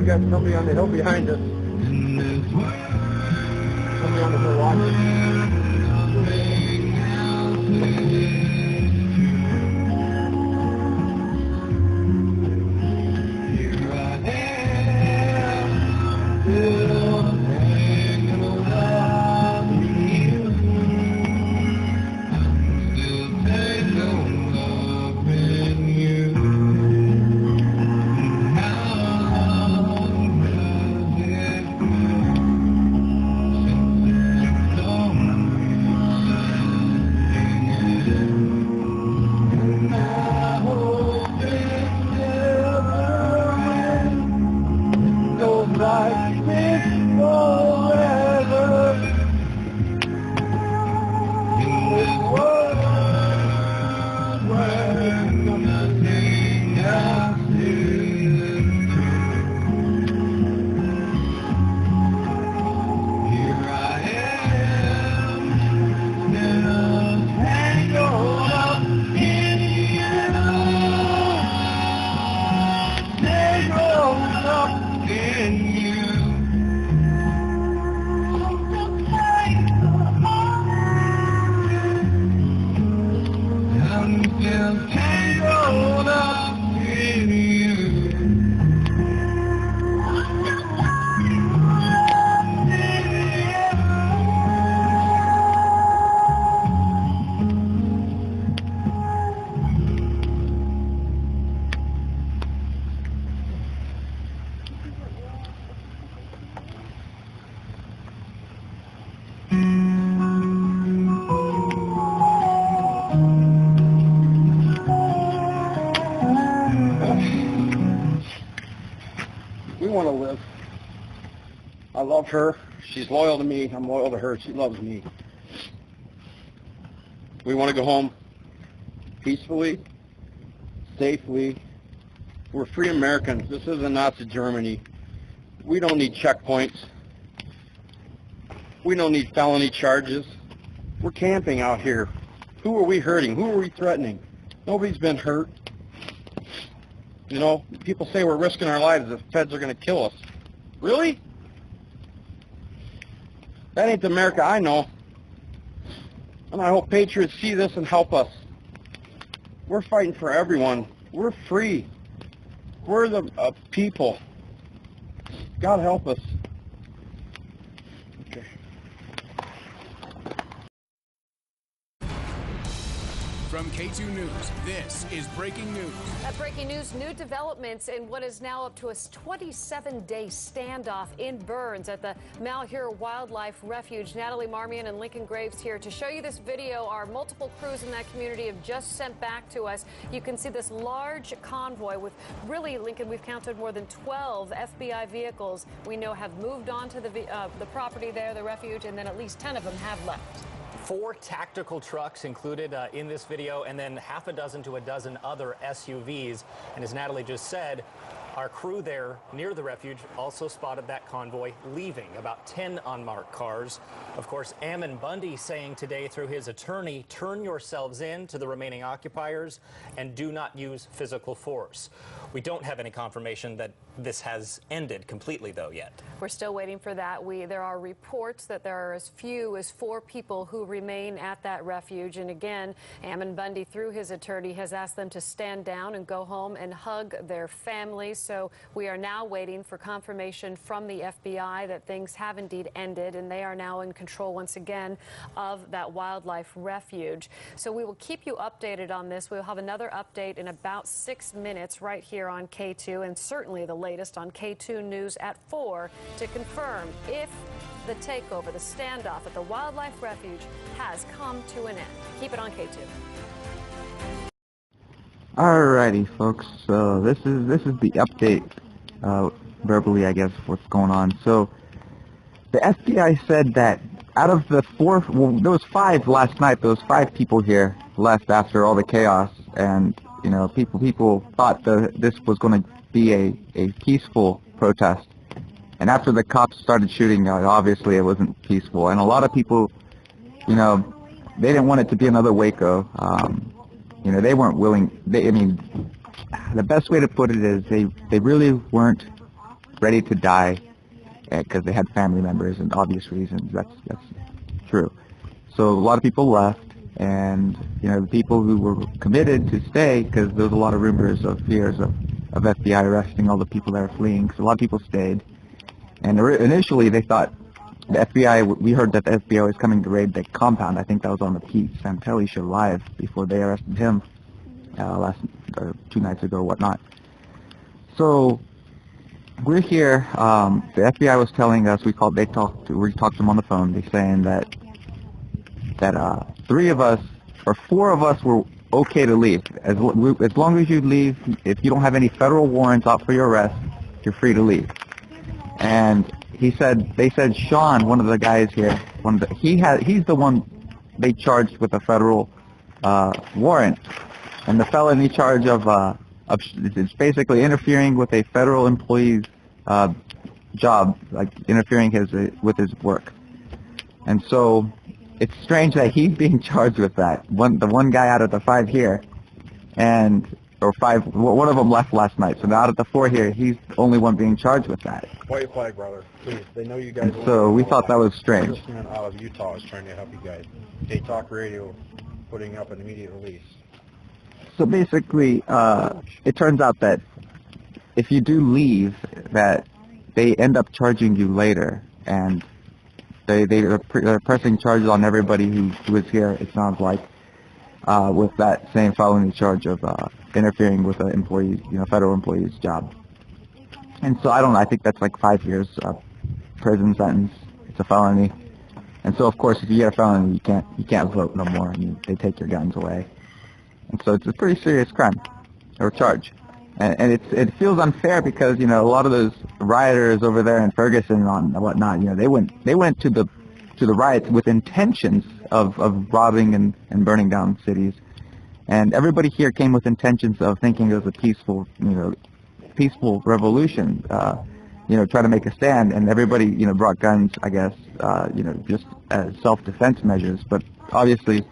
We got somebody on the hill behind us. Somebody on the hill watching. Want to live. I love her. She's loyal to me. I'm loyal to her. She loves me. We want to go home peacefully, safely. We're free Americans. This isn't Nazi Germany. We don't need checkpoints. We don't need felony charges. We're camping out here. Who are we hurting? Who are we threatening? Nobody's been hurt. You know, people say we're risking our lives. The feds are going to kill us. Really? That ain't the America I know. And I hope patriots see this and help us. We're fighting for everyone. We're free. We're the people. God help us. Okay. From K2 News, this is breaking news. At breaking news, new developments in what is now up to a 27-day standoff in Burns at the Malheur Wildlife Refuge. Natalie Marmion and Lincoln Graves here to show you this video. Our multiple crews in that community have just sent back to us. You can see this large convoy with really, Lincoln, we've counted more than 12 FBI vehicles we know have moved on to the property there, the refuge, and then at least 10 of them have left. 4 tactical trucks included in this video, and then half a dozen to a dozen other SUVs. And as Natalie just said, our crew there near the refuge also spotted that convoy leaving, about 10 unmarked cars. Of course, Ammon Bundy saying today through his attorney, turn yourselves in to the remaining occupiers and do not use physical force. We don't have any confirmation that this has ended completely, though, yet. We're still waiting for that. There are reports that there are as few as 4 people who remain at that refuge. And again, Ammon Bundy, through his attorney, has asked them to stand down and go home and hug their families. So we are now waiting for confirmation from the FBI that things have indeed ended, and they are now in control once again of that wildlife refuge. So we will keep you updated on this. We'll have another update in about 6 minutes right here on K2, and certainly the latest on K2 News at 4 to confirm if the takeover, the standoff at the wildlife refuge has come to an end. Keep it on K2. Alrighty, folks. So this is the update, verbally, I guess, what's going on. So the FBI said that out of the 4, well, there was 5 last night. There was 5 people here left after all the chaos, and you know, people thought this was going to be a peaceful protest. And after the cops started shooting, obviously it wasn't peaceful. And a lot of people, you know, they didn't want it to be another Waco. You know, they weren't willing. I mean, the best way to put it is they really weren't ready to die because they had family members and obvious reasons. That's true. So a lot of people left, and you know, the people who were committed to stay, because there was a lot of rumors of fears of FBI arresting all the people that are fleeing. So a lot of people stayed, and initially they thought the FBI. We heard that the FBI was coming to raid the compound. I think that was on the Pete Santilli show live before they arrested him 2 nights ago or whatnot. So we're here. The FBI was telling us we talked to them on the phone. They're saying that 3 of us or 4 of us were okay to leave. As long as you leave, if you don't have any federal warrants out for your arrest, you're free to leave. And they said Sean, one of the guys here, he's the one they charged with a federal warrant, and the felony charge of it's basically interfering with a federal employee's job, like interfering with his work. And so it's strange that he's being charged with that. The one guy out of the 5 here, or 5, one of them left last night. So now out of the 4 here, he's the only one being charged with that. White flag, brother. Please. They know you guys. So we thought that was strange. A congressman out of Utah is trying to help you guys. They talk radio, putting up an immediate release. So basically, it turns out that if you do leave, that they end up charging you later, and they're pressing charges on everybody who is here. It sounds like with that same felony charge of interfering with an employee, federal employee's job. And so I think that's like 5 years prison sentence. It's a felony, and so of course if you get a felony, you can't vote no more. I mean, they take your guns away, and so it's a pretty serious crime or charge. And it feels unfair because a lot of those rioters over there in Ferguson and whatnot, they went to the riots with intentions of robbing and burning down cities, and everybody here came with intentions of thinking it was a peaceful revolution, try to make a stand, and everybody brought guns, I guess, just as self-defense measures. But obviously,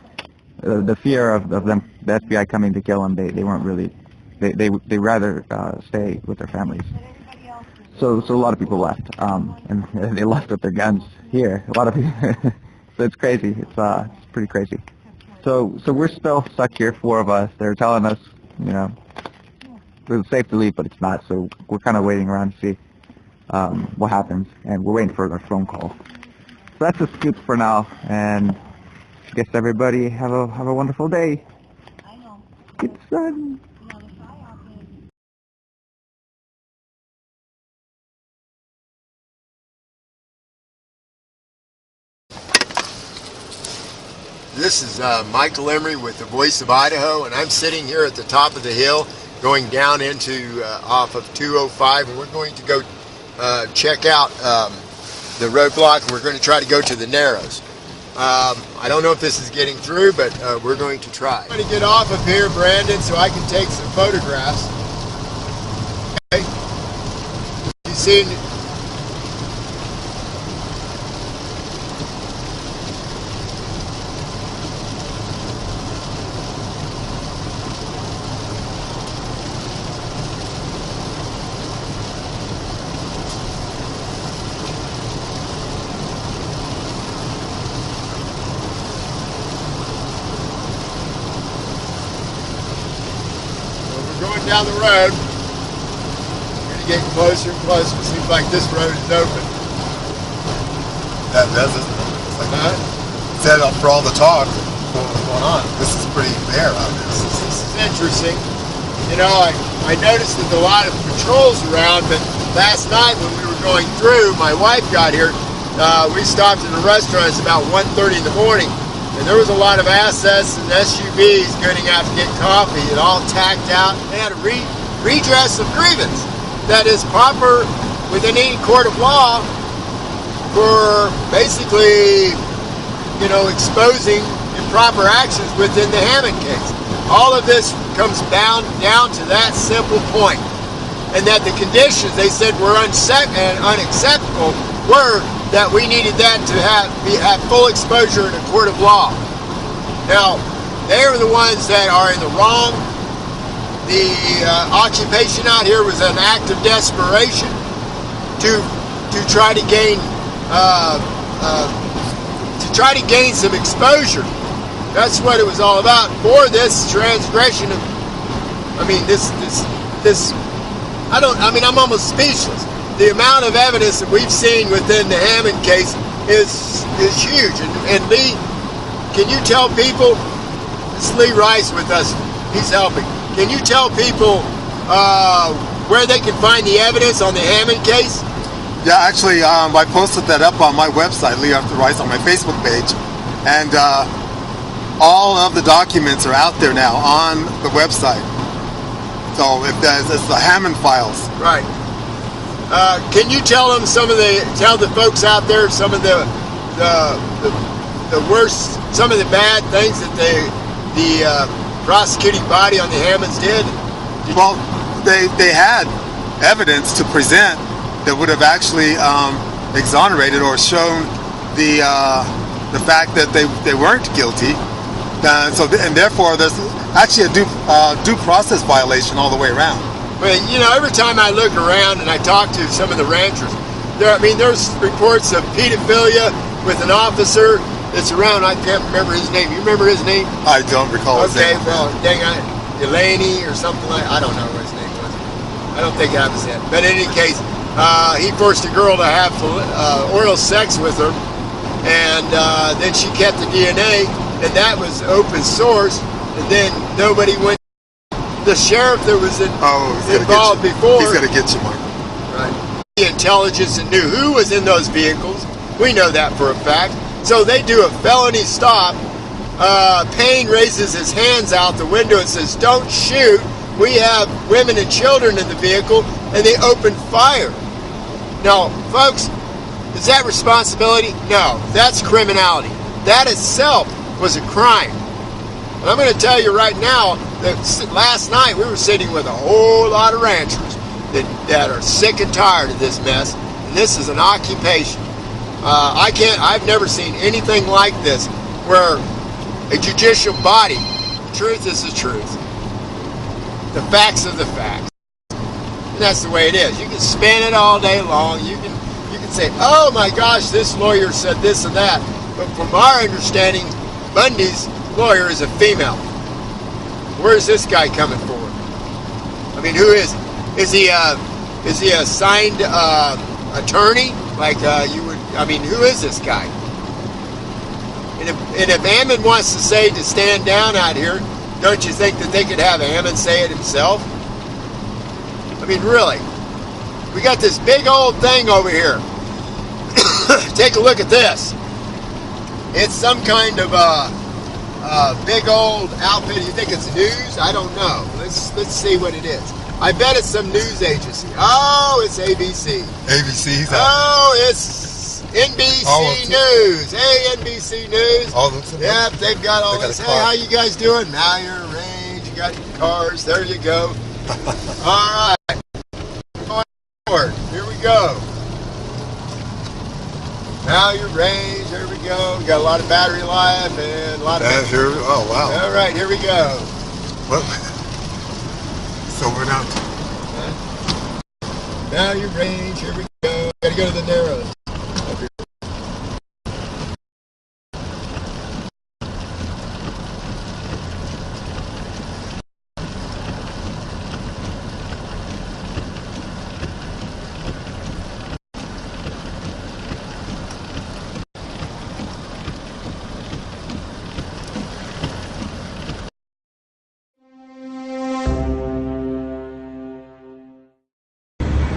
the fear of them, the FBI coming to kill them, they weren't really. They rather stay with their families. So a lot of people left, and they left with their guns here. A lot of people. So it's crazy. It's pretty crazy. So we're still stuck here, 4 of us. They're telling us, it's safe to leave, but it's not. So we're kind of waiting around to see what happens, and we're waiting for a phone call. So that's a scoop for now, and I guess everybody have a wonderful day. fucking son. This is Michael Emery with the Voice of Idaho, and I'm sitting here at the top of the hill going down into off of 205, and we're going to go check out the roadblock, and we're going to try to go to the Narrows. I don't know if this is getting through, but we're going to try. I'm going to get off of here, Brandon, so I can take some photographs. Okay. You see? Going down the road, we're going to get closer and closer. It seems like this road is open. That doesn't. It's like, said for all the talk, what's going on? This is pretty bare out there. This is interesting. You know, I noticed that a lot of patrols around, but last night when we were going through, my wife got here. We stopped at a restaurant. It's about 1:30 in the morning. And there was a lot of assets and SUVs going out to get coffee. It all tacked out. They had a redress of grievance that is proper within any court of law for basically, you know, exposing improper actions within the Hammond case. All of this comes down to that simple point. And that the conditions they said were unacceptable were that we needed that to have full exposure in a court of law. Now, they were the ones that are in the wrong. The occupation out here was an act of desperation to try to gain some exposure. That's what it was all about for this transgression of. I'm almost speechless. The amount of evidence that we've seen within the Hammond case is huge. And Lee, can you tell people, it's Lee Rice with us, he's helping. Can you tell people where they can find the evidence on the Hammond case? Yeah, actually, I posted that up on my website, Lee Arthur Rice, on my Facebook page. And all of the documents are out there now on the website. So if it's the Hammond files. Right. Can you tell them tell the folks out there some of the worst, some of the bad things that the prosecuting body on the Hammonds did? Well, they had evidence to present that would have actually exonerated or shown the fact that they weren't guilty. And therefore, there's actually a due process violation all the way around. But, you know, every time I look around and I talk to some of the ranchers, there's reports of pedophilia with an officer that's around. I can't remember his name. You remember his name? I don't recall his name. Okay, well, dang, Delaney or something like that. I don't know what his name was. I don't think that was it. But in any case, he forced a girl to have oral sex with her, and then she kept the DNA, and that was open source, and then nobody went. The sheriff that was involved before. He's going to get you, Michael. Right. The intelligence and knew who was in those vehicles. We know that for a fact. So they do a felony stop. Payne raises his hands out the window and says, "Don't shoot. We have women and children in the vehicle," and they open fire. Now, folks, is that responsibility? No, that's criminality. That itself was a crime. And I'm going to tell you right now that last night we were sitting with a whole lot of ranchers that are sick and tired of this mess. And this is an occupation. I've never seen anything like this where a judicial body, the truth is the truth. The facts are the facts. And that's the way it is. You can spin it all day long. You can say, "Oh my gosh, this lawyer said this and that." But from our understanding, Bundy's lawyer is a female. Where's this guy coming for? I mean, who is he? Is he a signed attorney? Like you would? I mean, who is this guy? And if Ammon wants to say to stand down out here, Don't you think that they could have Ammon say it himself? I mean, really. We got this big old thing over here. Take a look at this. It's some kind of big old outfit. You think it's news? I don't know. Let's see what it is. I bet it's some news agency. Oh, it's ABC. ABC's out. Oh, it's NBC News. Hey, NBC News. Yep, they've got all this. Hey, how you guys doing? Now you're arranged. You got your cars. There you go. All right. Going forward. Here we go. Now you're range. There we go. We got a lot of battery life and a lot of. Oh wow! All right, here we go. Well, so we're now. Now you're range. Here we go. Got to go to the narrows.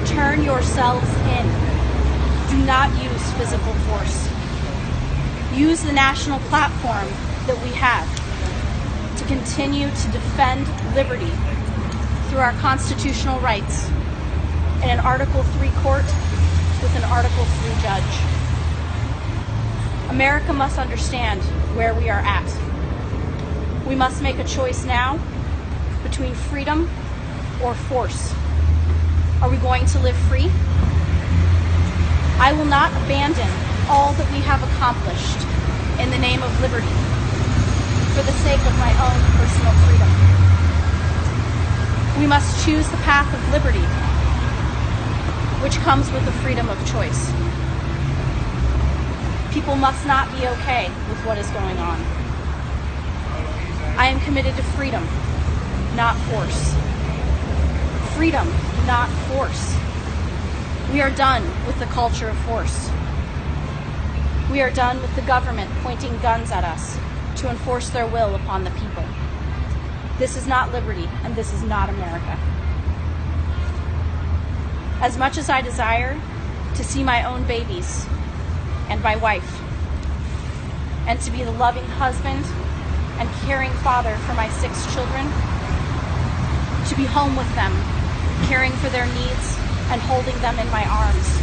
Turn yourselves in. Do not use physical force. Use the national platform that we have to continue to defend liberty through our constitutional rights in an Article 3 court with an Article 3 judge. America must understand where we are at. We must make a choice now between freedom or force. Are we going to live free? I will not abandon all that we have accomplished in the name of liberty for the sake of my own personal freedom. We must choose the path of liberty, which comes with the freedom of choice. People must not be okay with what is going on. I am committed to freedom, not force. Freedom, not force. We are done with the culture of force. We are done with the government pointing guns at us to enforce their will upon the people. This is not liberty, and this is not America. As much as I desire to see my own babies and my wife, and to be the loving husband and caring father for my 6 children, to be home with them, caring for their needs and holding them in my arms,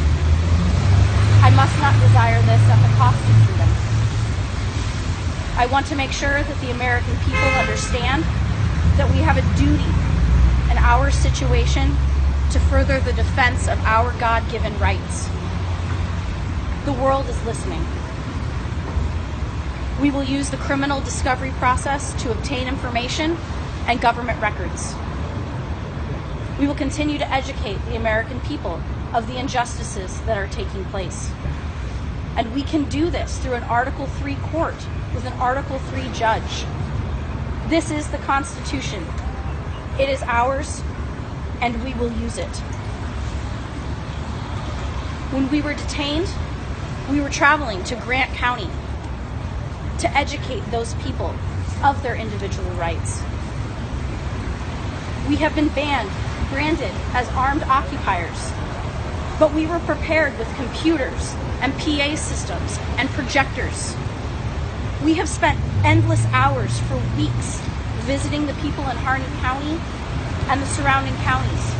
I must not desire this at the cost of freedom. I want to make sure that the American people understand that we have a duty in our situation to further the defense of our God-given rights. The world is listening. We will use the criminal discovery process to obtain information and government records. We will continue to educate the American people of the injustices that are taking place. And we can do this through an Article 3 court with an Article 3 judge. This is the Constitution. It is ours, and we will use it. When we were detained, we were traveling to Grant County to educate those people of their individual rights. We have been branded as armed occupiers, but we were prepared with computers and PA systems and projectors. We have spent endless hours for weeks visiting the people in Harney County and the surrounding counties,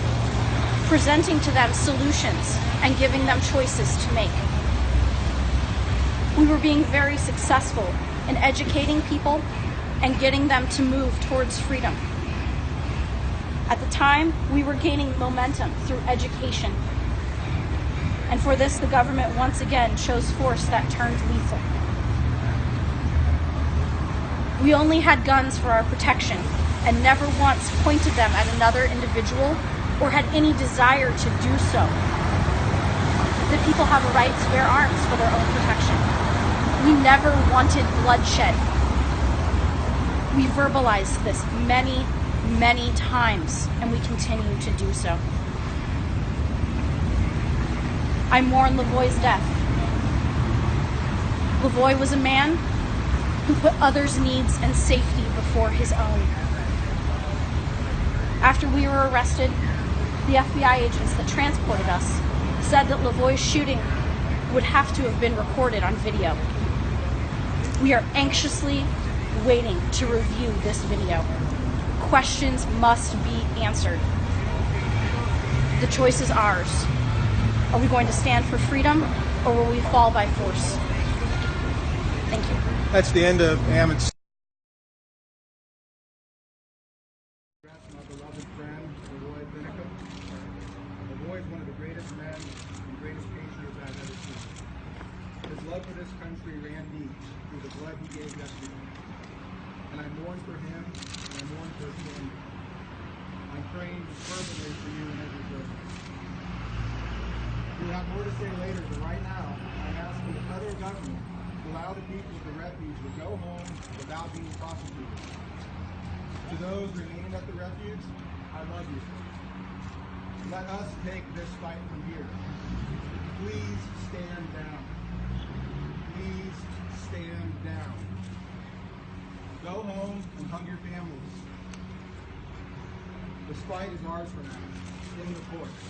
presenting to them solutions and giving them choices to make. We were being very successful in educating people and getting them to move towards freedom. At the time, we were gaining momentum through education. And for this, the government once again chose force that turned lethal. We only had guns for our protection and never once pointed them at another individual or had any desire to do so. The people have a right to bear arms for their own protection. We never wanted bloodshed. We verbalized this many, many times, and we continue to do so. I mourn LaVoy's death. LaVoy was a man who put others' needs and safety before his own. After we were arrested, the FBI agents that transported us said that LaVoy's shooting would have to have been recorded on video. We are anxiously waiting to review this video. Questions must be answered. The choice is ours. Are we going to stand for freedom, or will we fall by force? Thank you. That's the end of Ammon's. My beloved friend, LaVoy Finicum. LaVoy is one of the greatest men and greatest patriots I've ever seen. His love for this country ran deep through the blood he gave yesterday. And I mourn for him, and I mourn for his family. I'm praying fervently for you in every prayer. We'll have more to say later, but right now, I'm asking the federal government to allow the people of the refuge to go home without being prosecuted. To those remaining at the refuge, I love you. Let us take this fight from here. Please stand down. Please stand down. Go home and hug your families. This fight is ours for now, in the courts.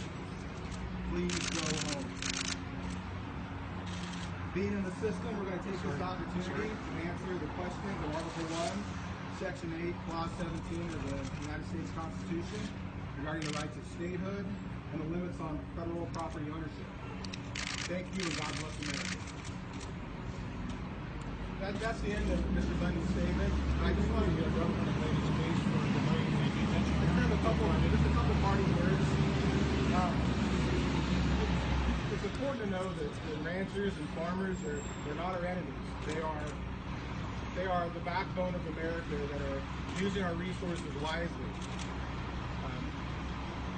Please go home. Being in the system, we're going to take this opportunity to answer the questions of Article 1, Section 8, Clause 17 of the United States Constitution regarding the rights of statehood and the limits on federal property ownership. Thank you, and God bless America. That's the end of Mr. Bundy's statement. I just want to give up on the lady's case for delaying the detention. Just a couple parting words. It's important to know that the ranchers and farmers they're not our enemies. They are the backbone of America that are using our resources wisely.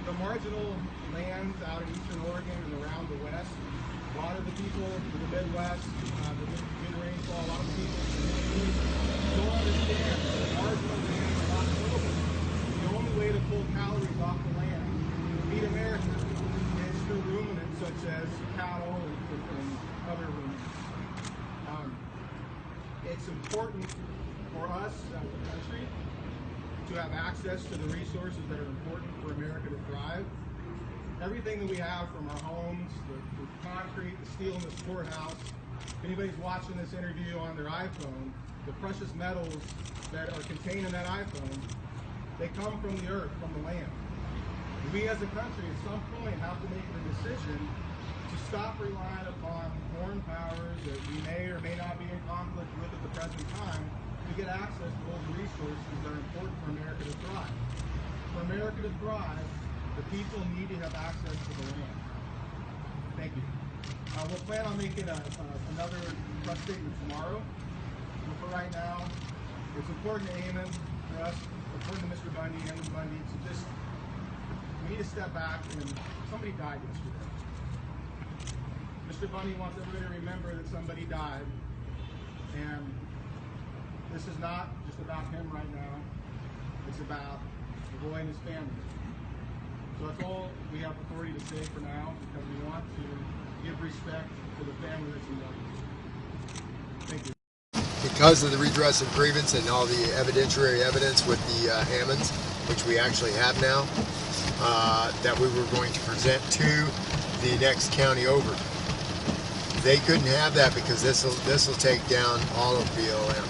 The marginal lands out in eastern Oregon and around the west, a lot of the people in the Midwest, the mid-rainfall, a lot of the people don't understand that the marginal lands are not tillable. The only way to pull calories off the land to feed America is through ruminants such as cattle and other ruminants. It's important for us as a country to have access to the resources that are important for America to thrive. Everything that we have, from our homes, the concrete, the steel in this courthouse, if anybody's watching this interview on their iPhone, the precious metals that are contained in that iPhone, they come from the earth, from the land. We as a country at some point have to make the decision to stop relying upon foreign powers that we may or may not be in conflict with at the present time to get access to those resources that are important for America to thrive. For America to thrive, the people need to have access to the land. Thank you. We'll plan on making another press statement tomorrow. But for right now, it's important to Ammon, for us, important to Mr. Bundy, Ammon Bundy, to just, we need to step back, and somebody died yesterday. Mr. Bundy wants everybody to remember that somebody died, and this is not just about him right now. It's about the boy and his family. So that's all we have authority to say for now, because we want to give respect to the family that's involved. Thank you. Because of the redress of grievance and all the evidentiary evidence with the Ammons, which we actually have now, that we were going to present to the next county over. They couldn't have that because this will take down all of BLM.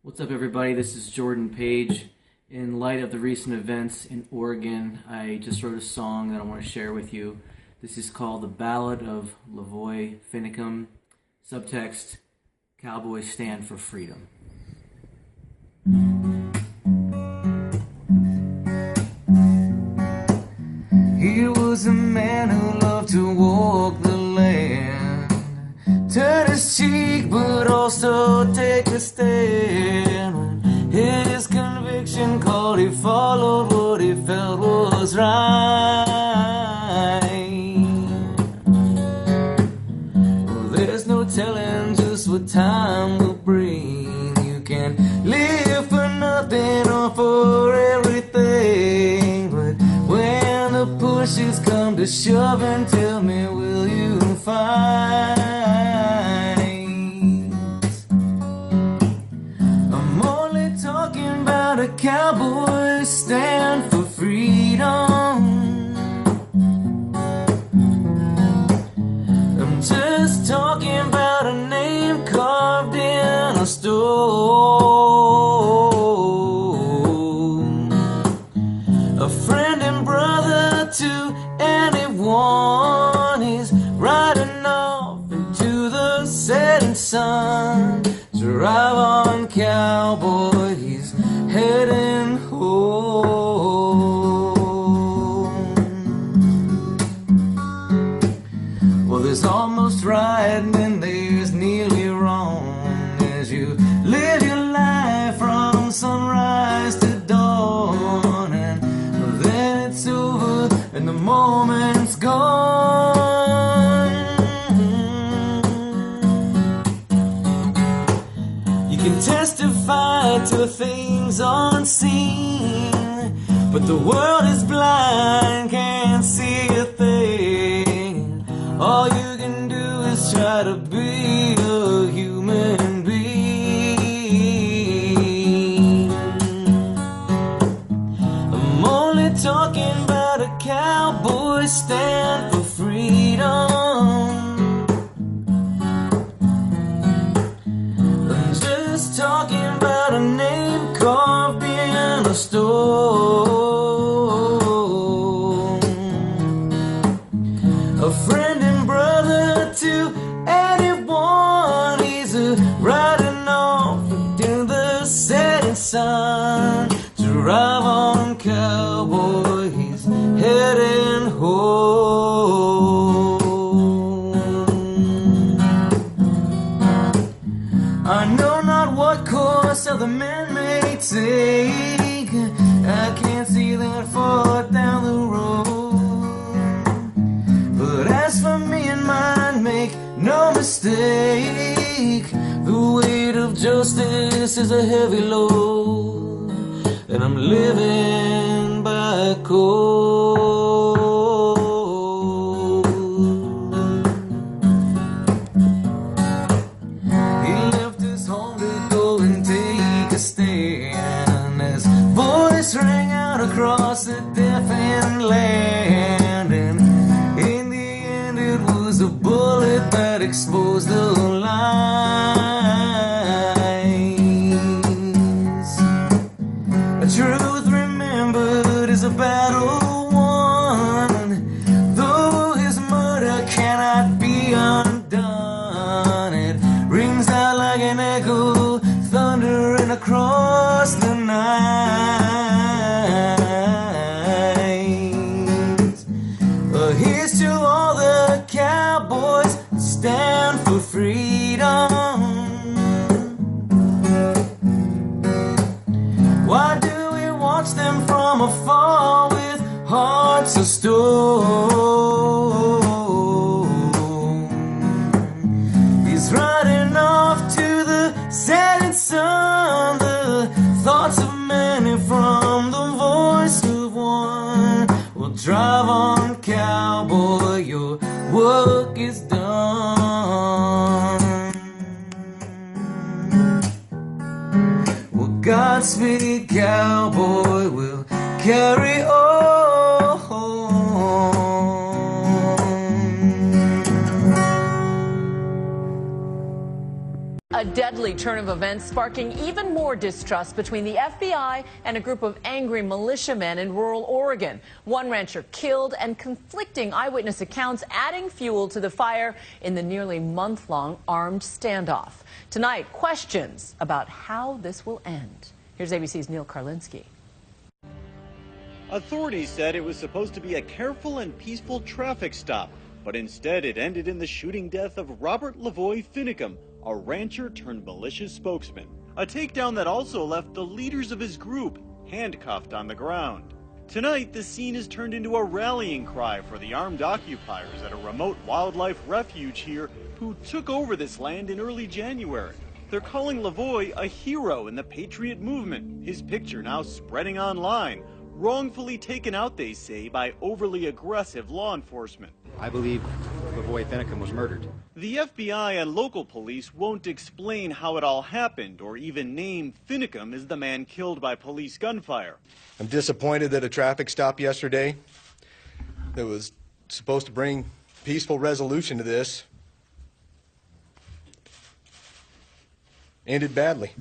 What's up, everybody? This is Jordan Page. In light of the recent events in Oregon, I just wrote a song that I want to share with you. This is called The Ballad of LaVoy Finicum. Subtext: Cowboys stand for freedom. He was a man who loved to walk the land, turn his cheek but also take a stand. His conviction called, he followed what he felt was right. Well, there's no telling just what time will bring. You can live for nothing or for everything, but when the pushes come to shove, and tell me, will you find setting sun. Drive on, cowboy, he's heading home. Well, there's almost right and then there's nearly wrong as you live your life from sunrise to dawn, and then it's over and the moment's gone. You can testify to things unseen, but the world is blind, can't see a thing. All you can do is try to be a human being. I'm only talking about a cowboy stand for freedom. I'm just talking about a name carved in a stone. A friend and brother to anyone. He's riding off into the setting sun. Drive on, cowboy, he's heading home. I know not what course other men may take. I can't see that far down the road. But as for me and mine, make no mistake, the weight of justice is a heavy load, and I'm living by code. He left his home to go and take a stand as voice rang out across the deafened land, and in the end it was a bullet that exposed the lies. A truth remembered is a battle won, though his murder cannot be undone. It rings out like an echo, thundering across the night. Here's to all the cowboys who stand for freedom. Why do we watch them from afar with hearts of stone? He's riding off to the setting sun, the thoughts of many from the voice of one. Well, drive on, cowboy, your work is done. Godspeed, cowboy, we'll carry on. A deadly turn of events sparking even more distrust between the FBI and a group of angry militiamen in rural Oregon. One rancher killed, and conflicting eyewitness accounts adding fuel to the fire in the nearly month-long armed standoff. Tonight, questions about how this will end. Here's ABC's Neil Karlinski. Authorities said it was supposed to be a careful and peaceful traffic stop, but instead it ended in the shooting death of Robert LaVoy Finicum, a rancher turned militia spokesman. A takedown that also left the leaders of his group handcuffed on the ground. Tonight, the scene is turned into a rallying cry for the armed occupiers at a remote wildlife refuge here who took over this land in early January. They're calling LaVoy a hero in the Patriot movement, his picture now spreading online, wrongfully taken out, they say, by overly aggressive law enforcement. I believe LaVoy Finicum was murdered. The FBI and local police won't explain how it all happened or even name Finicum as the man killed by police gunfire. I'm disappointed that a traffic stop yesterday that was supposed to bring peaceful resolution to this ended badly.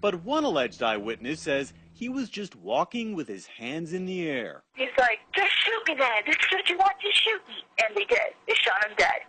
But one alleged eyewitness says he was just walking with his hands in the air. He's like, just shoot me then. This is what you want, just shoot me. And they did. They shot him dead.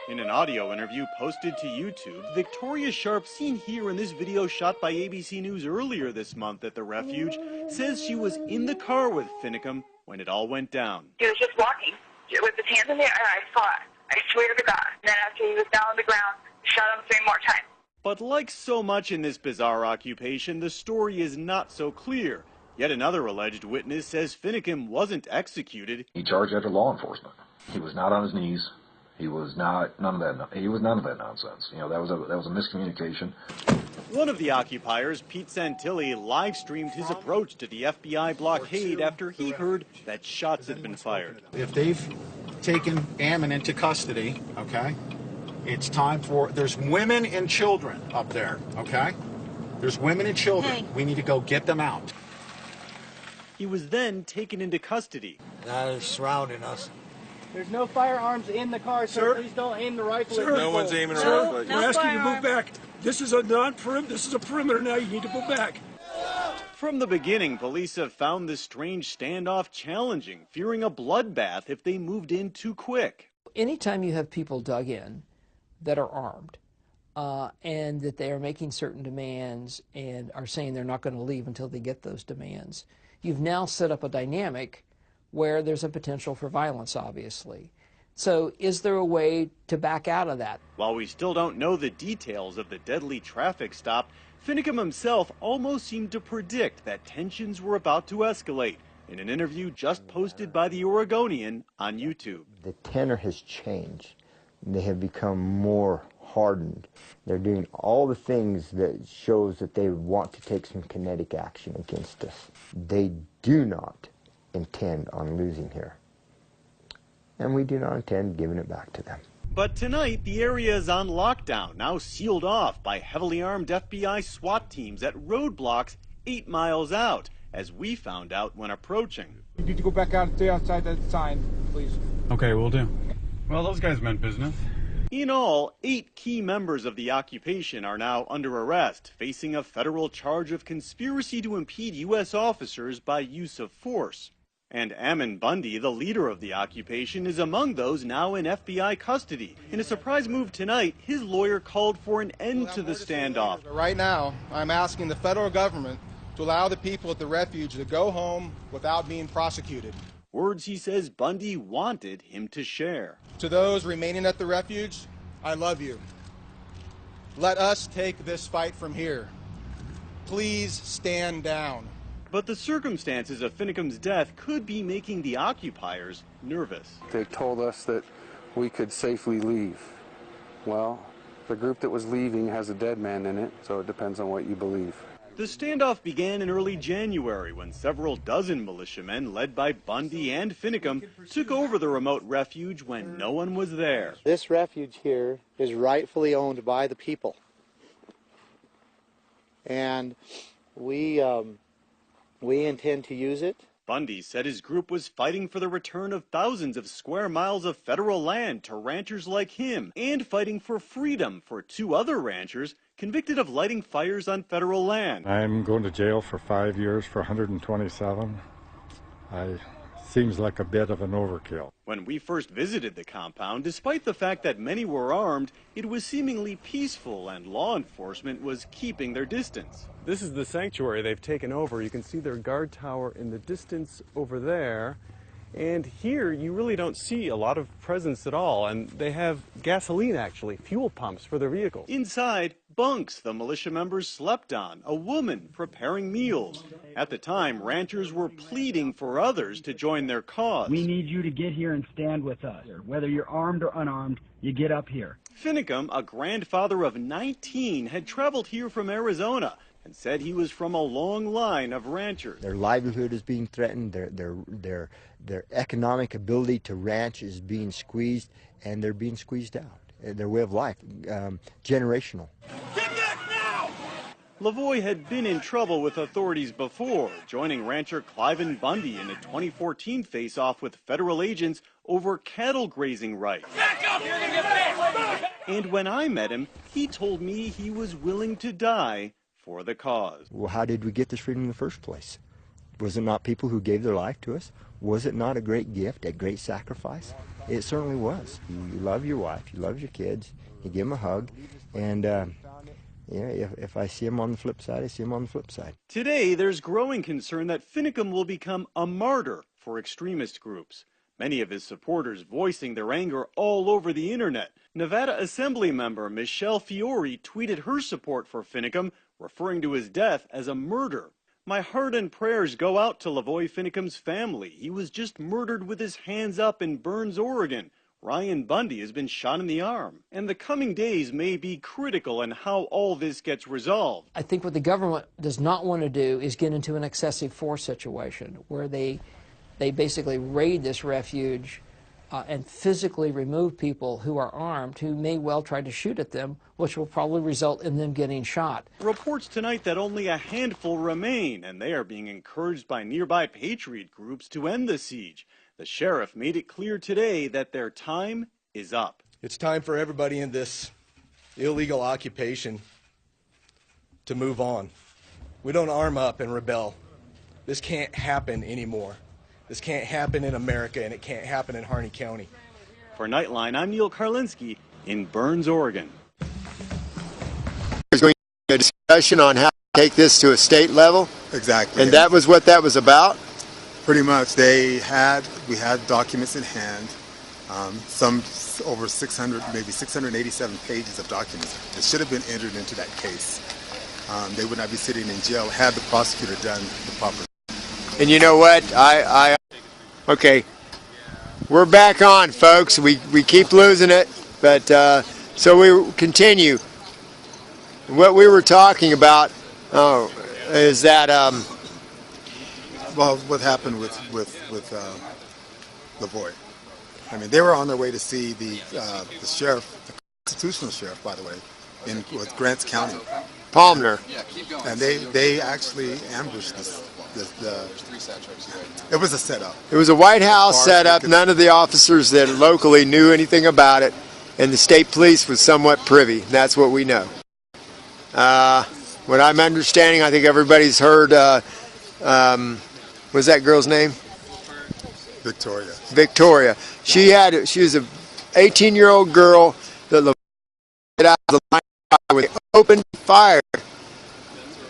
In an audio interview posted to YouTube, Victoria Sharp, seen here in this video shot by ABC News earlier this month at the refuge, says she was in the car with Finicum when it all went down. He was just walking with his hands in the air, and I saw it. I swear to God. And then after he was down on the ground, shot him 3 more times. But like so much in this bizarre occupation, the story is not so clear. Yet another alleged witness says Finicum wasn't executed. He charged after law enforcement. He was not on his knees. He was not none of that nonsense. You know, that was a miscommunication. One of the occupiers, Pete Santilli, live streamed his approach to the FBI blockade after he heard that shots had been fired. If they've taken Ammon into custody, okay, it's time for, there's women and children up there, okay? There's women and children. Hey. We need to go get them out. He was then taken into custody. That is surrounding us. There's no firearms in the car, sir. Please don't aim the rifle. Sir, no one's aiming a rifle. We're asking you to move back. This is a this is a perimeter now. You need to move back. From the beginning, police have found this strange standoff challenging, fearing a bloodbath if they moved in too quick. Anytime you have people dug in that are armed and that they are making certain demands and are saying they're not going to leave until they get those demands, you've now set up a dynamic where there's a potential for violence, obviously. So is there a way to back out of that? While we still don't know the details of the deadly traffic stop, Finicum himself almost seemed to predict that tensions were about to escalate in an interview just posted by the Oregonian on YouTube. The tenor has changed. They have become more hardened. They're doing all the things that shows that they want to take some kinetic action against us. They do not intend on losing here. And we do not intend giving it back to them. But tonight, the area is on lockdown, now sealed off by heavily armed FBI SWAT teams at roadblocks 8 miles out, as we found out when approaching. You need to go back out and stay outside that sign, please. Okay, we'll do. Well, those guys meant business. In all, 8 key members of the occupation are now under arrest, facing a federal charge of conspiracy to impede U.S. officers by use of force. And Ammon Bundy, the leader of the occupation, is among those now in FBI custody. In a surprise move tonight, his lawyer called for an end to the standoff. Right now, I'm asking the federal government to allow the people at the refuge to go home without being prosecuted. Words he says Bundy wanted him to share. To those remaining at the refuge, I love you. Let us take this fight from here. Please stand down. But the circumstances of Finicum's death could be making the occupiers nervous. They told us that we could safely leave. Well, the group that was leaving has a dead man in it, so it depends on what you believe. The standoff began in early January when several dozen militiamen led by Bundy and Finicum took over the remote refuge when no one was there. This refuge here is rightfully owned by the people. And we intend to use it. Bundy said his group was fighting for the return of thousands of square miles of federal land to ranchers like him and fighting for freedom for 2 other ranchers convicted of lighting fires on federal land. I'm going to jail for 5 years for 127. Seems like a bit of an overkill. When we first visited the compound, despite the fact that many were armed, it was seemingly peaceful and law enforcement was keeping their distance. This is the sanctuary they've taken over. You can see their guard tower in the distance over there. And here you really don't see a lot of presence at all. And they have gasoline, actually, fuel pumps for their vehicles. Inside, bunks the militia members slept on, a woman preparing meals. At the time, ranchers were pleading for others to join their cause. We need you to get here and stand with us. Whether you're armed or unarmed, you get up here. Finicum, a grandfather of 19, had traveled here from Arizona and said he was from a long line of ranchers. Their livelihood is being threatened, their economic ability to ranch is being squeezed, and they're being squeezed out. Their way of life, generational. Get back now! LaVoy had been in trouble with authorities before, joining rancher Cliven Bundy in a 2014 face-off with federal agents over cattle grazing rights. Back up! You're gonna get back! And when I met him, he told me he was willing to die for the cause. Well, how did we get this freedom in the first place? Was it not people who gave their life to us? Was it not a great gift, a great sacrifice? It certainly was. You love your wife, you love your kids, you give them a hug, and if I see them on the flip side, I see them on the flip side. Today, there's growing concern that Finicum will become a martyr for extremist groups. Many of his supporters voicing their anger all over the internet. Nevada Assembly member Michelle Fiore tweeted her support for Finicum, referring to his death as a murder. My heart and prayers go out to LaVoy Finicum's family. He was just murdered with his hands up in Burns, Oregon. Ryan Bundy has been shot in the arm. And the coming days may be critical in how all this gets resolved. I think what the government does not want to do is get into an excessive force situation where they basically raid this refuge and physically remove people who are armed, who may well try to shoot at them, which will probably result in them getting shot. Reports tonight that only a handful remain, and they are being encouraged by nearby patriot groups to end the siege. The sheriff made it clear today that their time is up. It's time for everybody in this illegal occupation to move on. We don't arm up and rebel. This can't happen anymore. This can't happen in America, and it can't happen in Harney County. For Nightline, I'm Neil Karlinski in Burns, Oregon. There's going to be a discussion on how to take this to a state level. Exactly. And that was what that was about? Pretty much. We had documents in hand, some over 600, maybe 687 pages of documents that should have been entered into that case. They would not be sitting in jail had the prosecutor done the proper. And you know what? Okay, we're back on, folks. We keep losing it, but so we continue. What we were talking about is that well, what happened with LaVoy? I mean, they were on their way to see the sheriff, the constitutional sheriff, by the way, with Grants County, Palmer, and they actually ambushed this. It was a setup. It was a White House setup. None of the officers that locally knew anything about it, and the state police was somewhat privy. That's what we know. What I'm understanding, I think everybody's heard. What's that girl's name? Victoria. Victoria. She was a 18-year-old girl that got out of the line with open fire.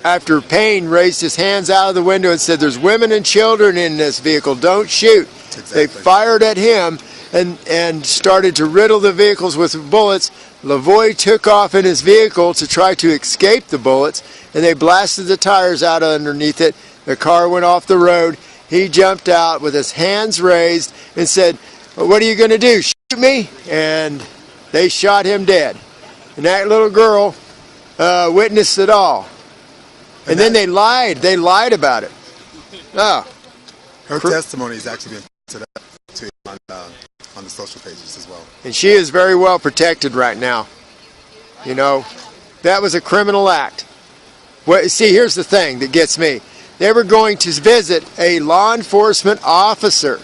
After Payne raised his hands out of the window and said, "There's women and children in this vehicle, don't shoot." Exactly. They fired at him and started to riddle the vehicles with bullets. LaVoy took off in his vehicle to try to escape the bullets, and they blasted the tires out underneath it. The car went off the road. He jumped out with his hands raised and said, "Well, what are you going to do, shoot me?" And they shot him dead. And that little girl witnessed it all. And then they lied. They lied about it. Oh. Her testimony has actually been put up to on the social pages as well. And she is very well protected right now. You know, that was a criminal act. Well, see, here's the thing that gets me. They were going to visit a law enforcement officer,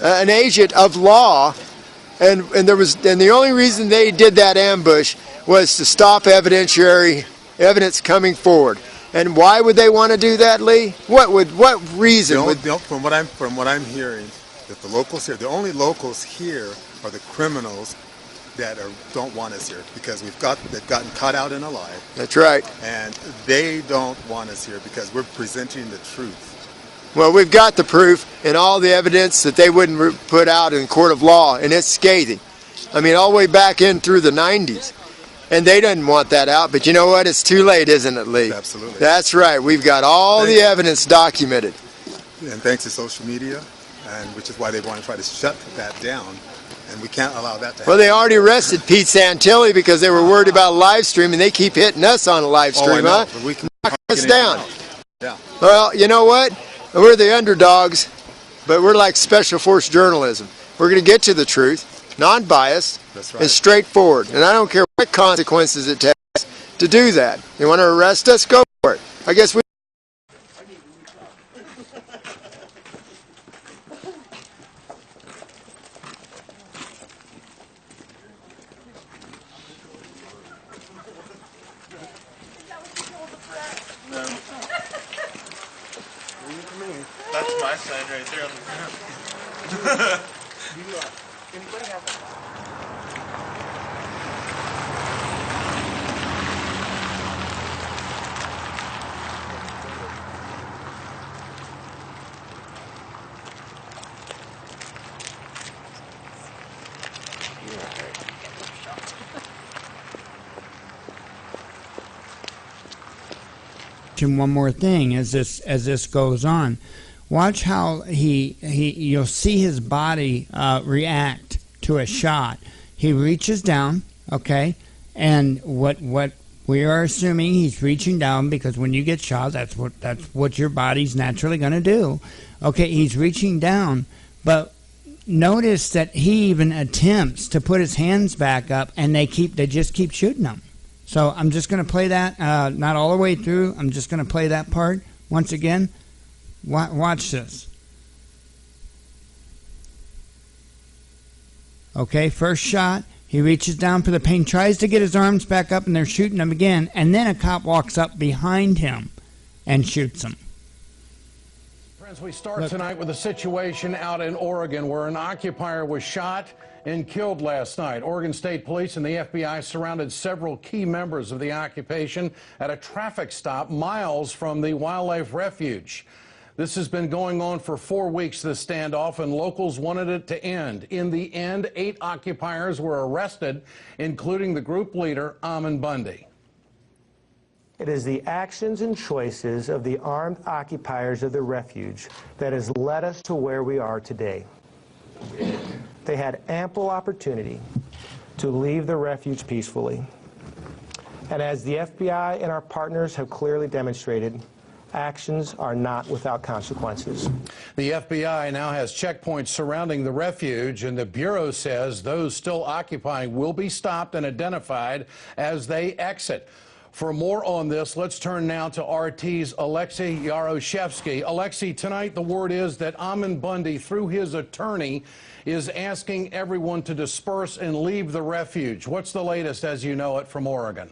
an agent of law, and the only reason they did that ambush was to stop evidence coming forward. And why would they want to do that, Lee? What reason? From what I'm hearing, that the locals here, the only locals here are the criminals that don't want us here because they've gotten caught out in a lie. That's right. And they don't want us here because we're presenting the truth. Well, we've got the proof and all the evidence that they wouldn't put out in court of law, and it's scathing. I mean, all the way back in through the 90s. And they didn't want that out, but you know what? It's too late, isn't it, Lee? Absolutely. That's right. We've got all the evidence documented. And thanks to social media, and which is why they want to try to shut that down. And we can't allow that to happen. Well, they already arrested Pete Santilli because they were worried about live stream, and they keep hitting us on a live stream, huh? But we can knock us down. Yeah. Well, you know what? We're the underdogs, but we're like special force journalism. We're going to get to the truth. Non-biased, and straightforward. And I don't care what consequences it takes to do that. You want to arrest us? Go for it. I guess we... That's my my sign right there on the ground. Anybody have that? One more thing as this goes on, watch how you'll see his body react to a shot. He reaches down, okay, and what we are assuming he's reaching down because when you get shot, that's what your body's naturally going to do. Okay, he's reaching down, but notice that he even attempts to put his hands back up, and they just keep shooting him. So I'm just going to play that, not all the way through. I'm just going to play that part once again. Watch this. Okay, first shot. He reaches down for the pain, tries to get his arms back up, and they're shooting him again. And then a cop walks up behind him and shoots him. Friends, we start tonight with a situation out in Oregon where an occupier was shot and killed last night. Oregon State Police and the FBI surrounded several key members of the occupation at a traffic stop miles from the wildlife refuge. This has been going on for 4 weeks, this standoff, and locals wanted it to end. In the end, 8 occupiers were arrested, including the group leader, Ammon Bundy. It is the actions and choices of the armed occupiers of the refuge that has led us to where we are today. They had ample opportunity to leave the refuge peacefully. And as the FBI and our partners have clearly demonstrated, actions are not without consequences. The FBI now has checkpoints surrounding the refuge, and the Bureau says those still occupying will be stopped and identified as they exit. For more on this, let's turn now to RT's Alexei Yaroshevsky. Alexei, tonight the word is that Ammon Bundy, through his attorney, is asking everyone to disperse and leave the refuge. What's the latest as you know it from Oregon?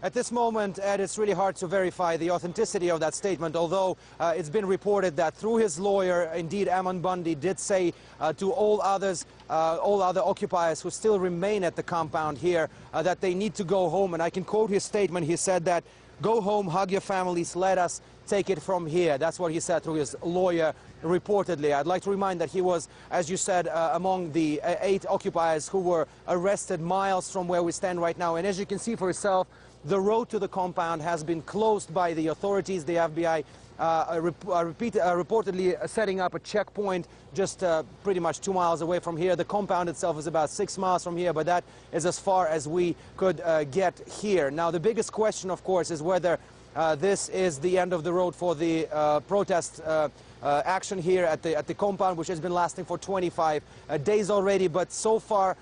At this moment, Ed, it's really hard to verify the authenticity of that statement, although it's been reported that through his lawyer, indeed, Ammon Bundy did say to all other occupiers who still remain at the compound here that they need to go home. And I can quote his statement. He said that, "Go home, hug your families, let us take it from here." That's what he said through his lawyer, reportedly. I'd like to remind that he was, as you said, among the 8 occupiers who were arrested miles from where we stand right now. And as you can see for yourself, the road to the compound has been closed by the authorities. The FBI reportedly setting up a checkpoint just pretty much 2 miles away from here. The compound itself is about 6 miles from here, but that is as far as we could get here. Now, the biggest question, of course, is whether this is the end of the road for the protest action here at the compound, which has been lasting for 25 days already. But so far,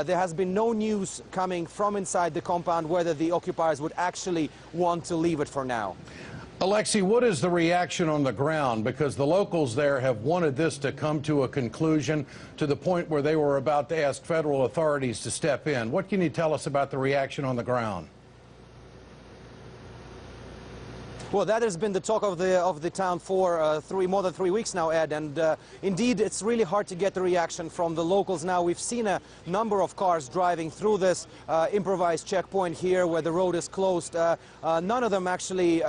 there has been no news coming from inside the compound whether the occupiers would actually want to leave it for now. Alexei, what is the reaction on the ground? Because the locals there have wanted this to come to a conclusion to the point where they were about to ask federal authorities to step in. What can you tell us about the reaction on the ground? Well, that has been the talk of the town for more than 3 weeks now, Ed, and indeed it's really hard to get the reaction from the locals now. We've seen a number of cars driving through this improvised checkpoint here where the road is closed. None of them actually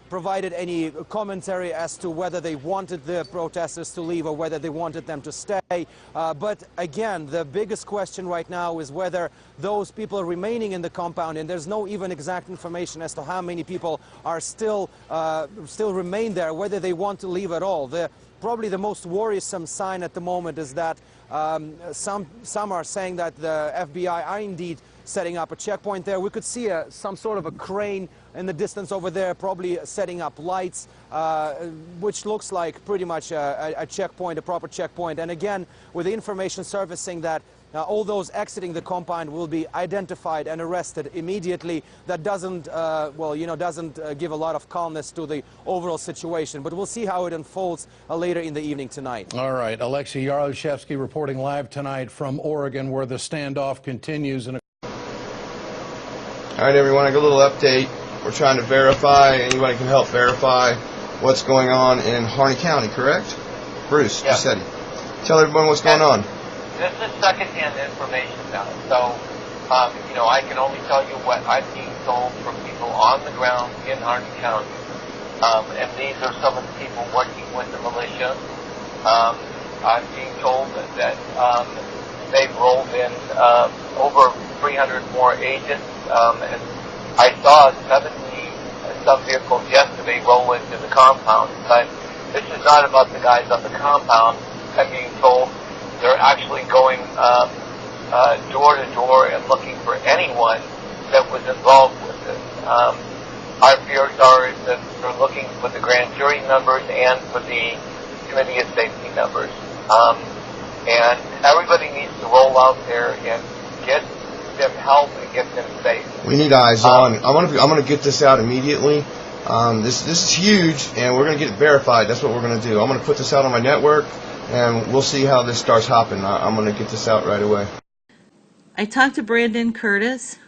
provided any commentary as to whether they wanted the protesters to leave or whether they wanted them to stay. But again, the biggest question right now is whether those people remaining in the compound, and there's no even exact information as to how many people are still remain there, whether they want to leave at all. Probably the most worrisome sign at the moment is that some are saying that the FBI are indeed setting up a checkpoint there. We could see some sort of a crane in the distance over there, probably setting up lights, which looks like pretty much a checkpoint, a proper checkpoint. And again, with the information surfacing that all those exiting the compound will be identified and arrested immediately, that doesn't, doesn't give a lot of calmness to the overall situation. But we'll see how it unfolds later in the evening tonight. All right, Alexei Yaroshevsky reporting live tonight from Oregon, where the standoff continues. All right, everyone, I got a little update. We're trying to verify. Anybody can help verify what's going on in Harney County, correct? Bruce, Yeah. Giuseppe. Tell everyone what's going on. This is secondhand information now, so I can only tell you what I'm being told from people on the ground in Harney County, and these are some of the people working with the militia. I'm being told that they've rolled in over 300 more agents, and I saw 70 some vehicles yesterday roll into the compound, but this is not about the guys on the compound. I'm being told they're actually going door to door and looking for anyone that was involved with this. Our fears are that they're looking for the grand jury members and for the committee of safety members. And everybody needs to roll out there and get them help and get them safe. We need eyes on. I'm gonna get this out immediately. This is huge, and we're gonna get it verified. That's what we're gonna do. I'm gonna put this out on my network, and we'll see how this starts hopping. I'm gonna get this out right away. I talked to Brandon Curtis.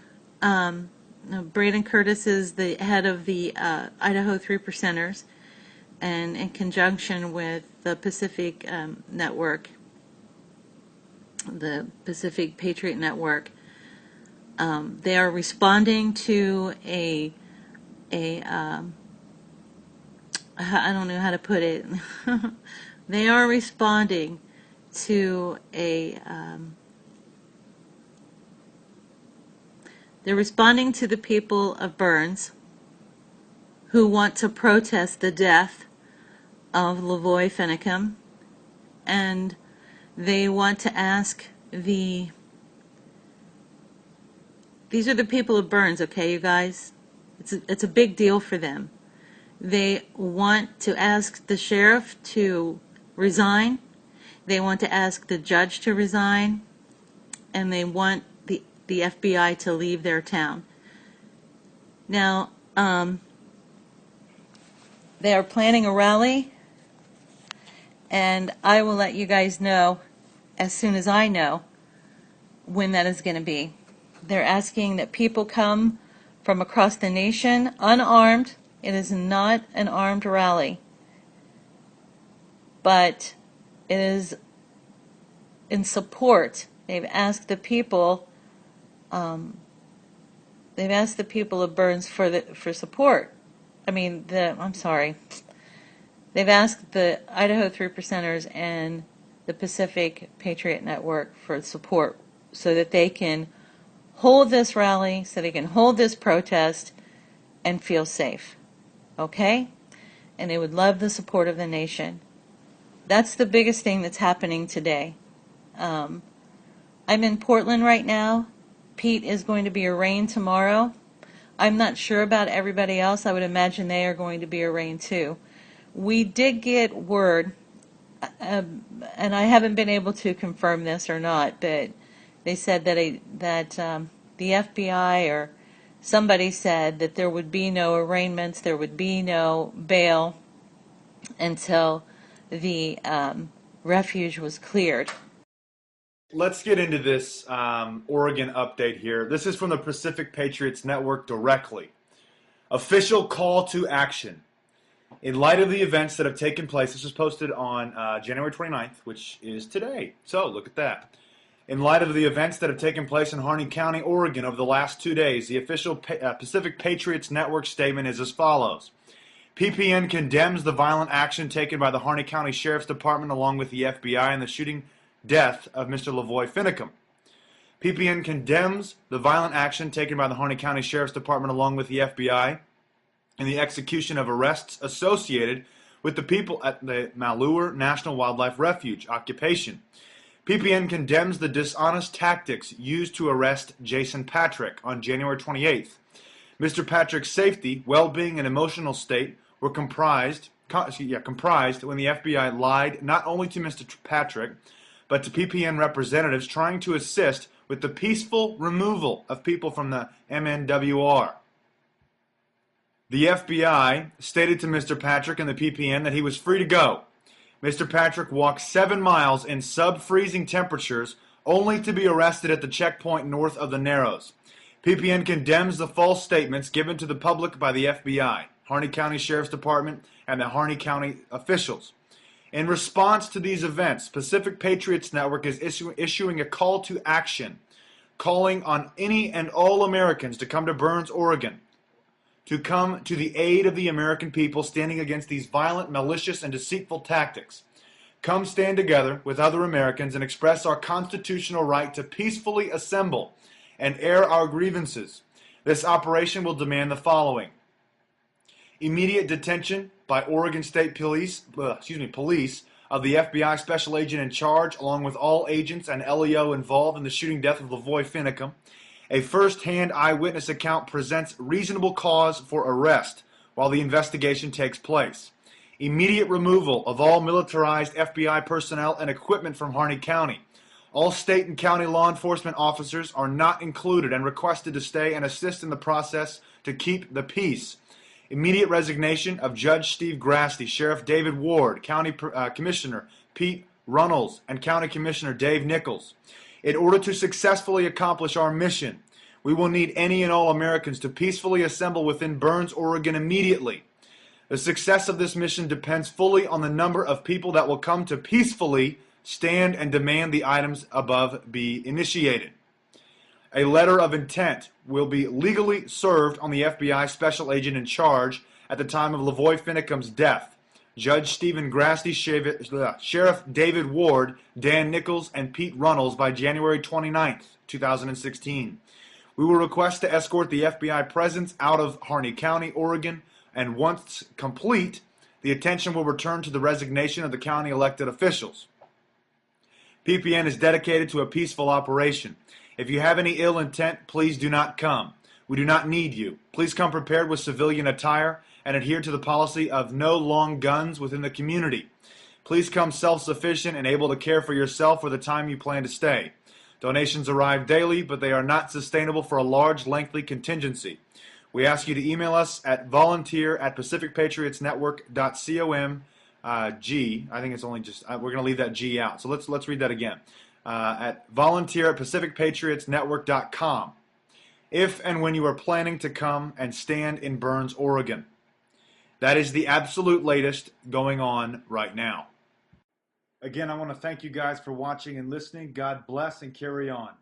Brandon Curtis is the head of the Idaho 3%ers, and in conjunction with the Pacific Network, the Pacific Patriot Network, they are responding to I don't know how to put it. They are responding to they're responding to the people of Burns who want to protest the death of LaVoy Finicum, and they want to ask these are the people of Burns, okay, you guys? It's a big deal for them. They want to ask the sheriff to resign. They want to ask the judge to resign. And they want the FBI to leave their town. Now, they are planning a rally, and I will let you guys know as soon as I know when that is going to be. They're asking that people come from across the nation unarmed. It is not an armed rally, but it is in support. They've asked the people of Burns for support. I'm sorry. They've asked the Idaho 3%ers and the Pacific Patriot Network for support so that they can hold this rally, so they can hold this protest and feel safe. Okay? And they would love the support of the nation. That's the biggest thing that's happening today. I'm in Portland right now. Pete is going to be arraigned tomorrow. I'm not sure about everybody else. I would imagine they are going to be arraigned too. We did get word, and I haven't been able to confirm this or not, but they said that the FBI or somebody said that there would be no arraignments, there would be no bail until the refuge was cleared. Let's get into this Oregon update here. This is from the Pacific Patriots Network directly. Official call to action. In light of the events that have taken place, this was posted on January 29th, which is today. So look at that. In light of the events that have taken place in Harney County, Oregon over the last 2 days, the official Pacific Patriots Network statement is as follows. PPN condemns the violent action taken by the Harney County Sheriff's Department along with the FBI in the shooting death of Mr. LaVoy Finicum. PPN condemns the violent action taken by the Harney County Sheriff's Department along with the FBI in the execution of arrests associated with the people at the Malheur National Wildlife Refuge occupation. PPN condemns the dishonest tactics used to arrest Jason Patrick on January 28th. Mr. Patrick's safety, well-being, and emotional state were comprised when the FBI lied not only to Mr. Patrick, but to PPN representatives trying to assist with the peaceful removal of people from the MNWR. The FBI stated to Mr. Patrick and the PPN that he was free to go. Mr. Patrick walked 7 miles in sub-freezing temperatures only to be arrested at the checkpoint north of the Narrows. PPN condemns the false statements given to the public by the FBI. Harney County Sheriff's Department, and the Harney County officials. In response to these events, Pacific Patriots Network is issuing a call to action, calling on any and all Americans to come to Burns, Oregon, to come to the aid of the American people standing against these violent, malicious, and deceitful tactics. Come stand together with other Americans and express our constitutional right to peacefully assemble and air our grievances. This operation will demand the following: immediate detention by Oregon State Police of the FBI Special Agent in charge, along with all agents and LEO involved in the shooting death of LaVoy Finicum. A first-hand eyewitness account presents reasonable cause for arrest while the investigation takes place. Immediate removal of all militarized FBI personnel and equipment from Harney County. All state and county law enforcement officers are not included and requested to stay and assist in the process to keep the peace. Immediate resignation of Judge Steve Grasty, Sheriff David Ward, County Commissioner Pete Runnels, and County Commissioner Dave Nichols. In order to successfully accomplish our mission, we will need any and all Americans to peacefully assemble within Burns, Oregon immediately. The success of this mission depends fully on the number of people that will come to peacefully stand and demand the items above be initiated. A letter of intent will be legally served on the FBI Special Agent in charge at the time of LaVoy Finicum's death, Judge Stephen Grasty, Sheriff David Ward, Dan Nichols, and Pete Runnels by January 29th, 2016. We will request to escort the FBI presence out of Harney County, Oregon, and once complete, the attention will return to the resignation of the county elected officials. PPN is dedicated to a peaceful operation. If you have any ill intent, please do not come. We do not need you. Please come prepared with civilian attire and adhere to the policy of no long guns within the community. Please come self-sufficient and able to care for yourself for the time you plan to stay. Donations arrive daily, but they are not sustainable for a large, lengthy contingency. We ask you to email us at volunteer@pacificpatriotsnetwork.com. G, I think it's only just, we're going to leave that G out. So let's read that again. At volunteer@pacificpatriotsnetwork.com. If and when you are planning to come and stand in Burns, Oregon. That is the absolute latest going on right now. Again, I want to thank you guys for watching and listening. God bless and carry on.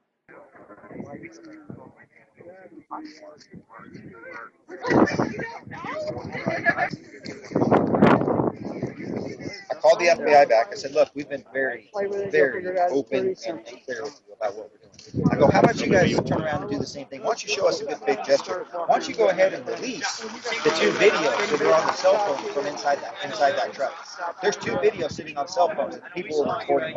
I called the FBI back. I said, look, we've been very, very open and clear with you about what we're doing. I go, how about you guys turn around and do the same thing? Why don't you show us a good big gesture? Why don't you go ahead and release the 2 videos that were on the cell phone from inside that truck? There's 2 videos sitting on cell phones that the people were recording.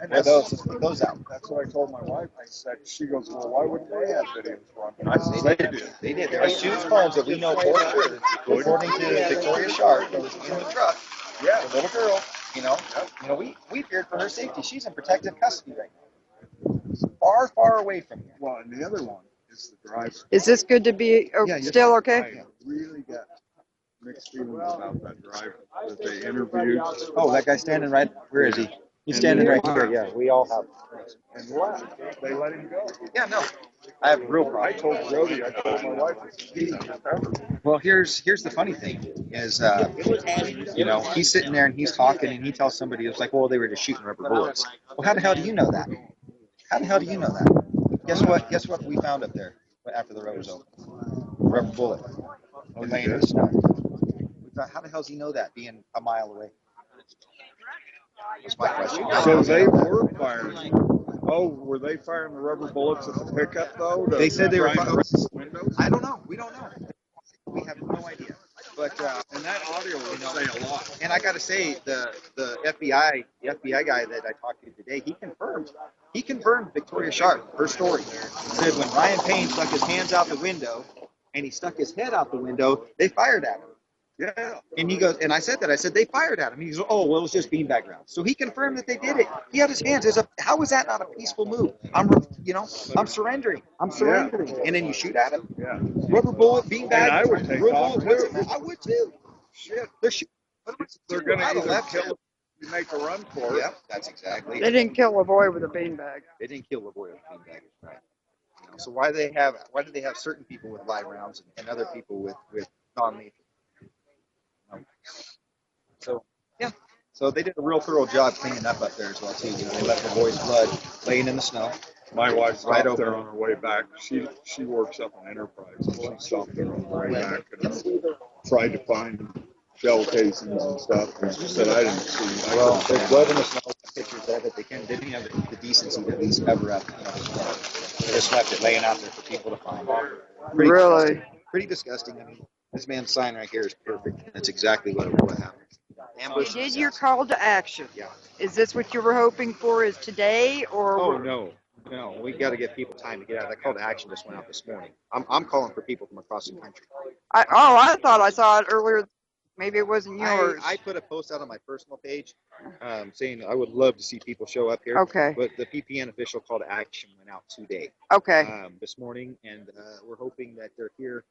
And those out. That's what I told my wife. I said, she goes, well, why wouldn't they have videos running? I said, they did. There was 2 phones that we know for sure, according to Victoria Sharp, that was in the truck. Yeah, the little girl. You know, we feared for her safety. She's in protective custody right now, far, far away from here. Well, and the other one is the driver. Is this good to be still okay? I really got mixed feelings about that driver that they interviewed. Oh, that guy standing right. Where is he? He's standing right here. Yeah, we all have. And what? They let him go. Yeah, no. I have a real problem. I told Brody. I told my wife. Well, here's the funny thing is, he's sitting there and he's talking and he tells somebody, it's like, well, they were just shooting rubber bullets. Well, how the hell do you know that? How the hell do you know that? Guess what we found up there after the road was over? Rubber bullet. Laying in the snow. We thought, how the hell does he know that being a mile away? That's my question. So they were firing. Oh, were they firing the rubber bullets at the pickup though? They said they were firing. I don't know. We don't know. We have no idea. But and that audio would say a lot. And I got to say, the FBI guy that I talked to today, he confirmed Victoria Sharp, her story. He said when Ryan Payne stuck his hands out the window and he stuck his head out the window, they fired at him. Yeah. And he goes, and I said they fired at him. He goes, oh, well, it was just beanbag rounds. So he confirmed that they did it. He had his hands. How is that not a peaceful move? I'm surrendering. Yeah. And then you shoot at him. Yeah. Rubber bullet, beanbag. And I would take off too. I would too. Shit. They're going to either kill him. You make a run for it. Yeah, that's exactly it. They didn't kill LaVoy with a beanbag. They didn't kill LaVoy with a beanbag, right? So why do they have certain people with live rounds and other people with on me. So yeah, so they did a real thorough job cleaning up there as well too. They left the boy's blood laying in the snow. My wife stopped Right there over. on her way back. She works up in Enterprise, and she stopped there on her way back and tried to find shell casings and stuff. And she said, I didn't see. Well, there's blood in the snow. Pictures of it. They didn't even have the decency to at least cover up. They just left it laying out there for people to find. Really? Pretty disgusting. I mean, this man's sign right here is perfect. That's exactly what happened. Ambush. You did your call to action. Yeah. Is this what you were hoping for? Is today or? Oh no, we got to give people time to get out. That call to action just went out this morning. I'm calling for people from across the country. I thought I saw it earlier. Maybe it wasn't yours. I put a post out on my personal page saying I would love to see people show up here. Okay. But the PPN official call to action went out today. Okay. This morning, and we're hoping that they're here